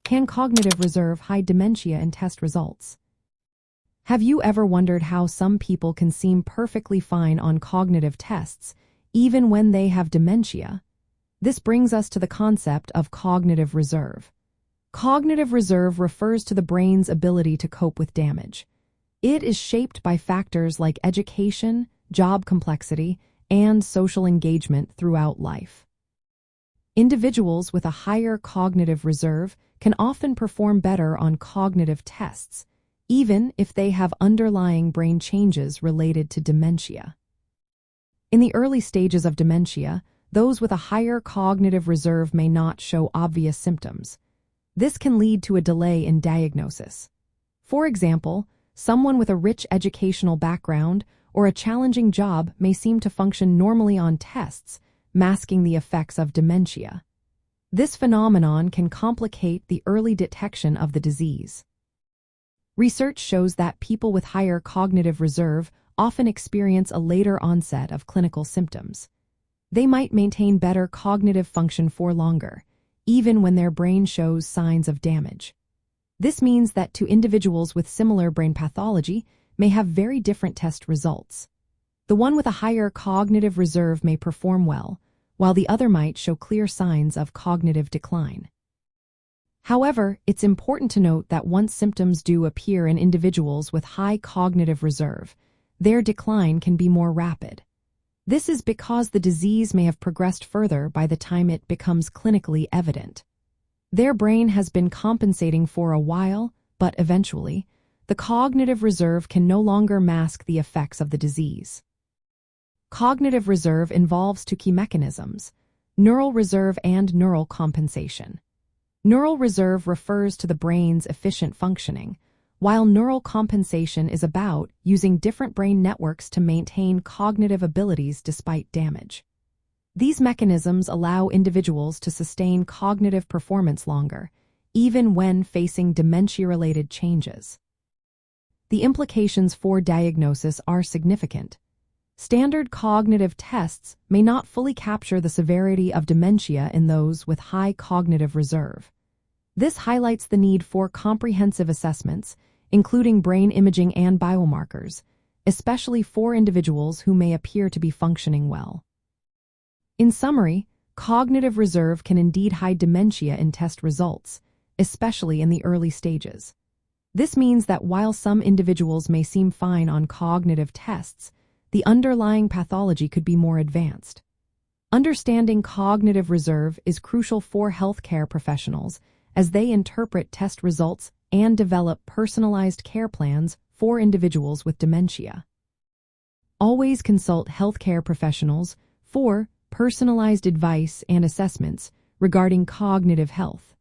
Can cognitive reserve hide dementia in test results? Have you ever wondered how some people can seem perfectly fine on cognitive tests, even when they have dementia? This brings us to the concept of cognitive reserve. Cognitive reserve refers to the brain's ability to cope with damage. It is shaped by factors like education, job complexity, and social engagement throughout life. Individuals with a higher cognitive reserve can often perform better on cognitive tests, even if they have underlying brain changes related to dementia. In the early stages of dementia, those with a higher cognitive reserve may not show obvious symptoms. This can lead to a delay in diagnosis. For example, someone with a rich educational background or a challenging job may seem to function normally on tests, masking the effects of dementia. This phenomenon can complicate the early detection of the disease. Research shows that people with higher cognitive reserve often experience a later onset of clinical symptoms. They might maintain better cognitive function for longer, even when their brain shows signs of damage. This means that two individuals with similar brain pathology may have very different test results. The one with a higher cognitive reserve may perform well, while the other might show clear signs of cognitive decline. However, it's important to note that once symptoms do appear in individuals with high cognitive reserve, their decline can be more rapid. This is because the disease may have progressed further by the time it becomes clinically evident. Their brain has been compensating for a while, but eventually, the cognitive reserve can no longer mask the effects of the disease. Cognitive reserve involves two key mechanisms: neural reserve and neural compensation. Neural reserve refers to the brain's efficient functioning, while neural compensation is about using different brain networks to maintain cognitive abilities despite damage. These mechanisms allow individuals to sustain cognitive performance longer, even when facing dementia-related changes. The implications for diagnosis are significant. Standard cognitive tests may not fully capture the severity of dementia in those with high cognitive reserve. This highlights the need for comprehensive assessments, including brain imaging and biomarkers, especially for individuals who may appear to be functioning well. In summary, cognitive reserve can indeed hide dementia in test results, especially in the early stages. This means that while some individuals may seem fine on cognitive tests, the underlying pathology could be more advanced. Understanding cognitive reserve is crucial for healthcare professionals as they interpret test results and develop personalized care plans for individuals with dementia. Always consult healthcare professionals for personalized advice and assessments regarding cognitive health.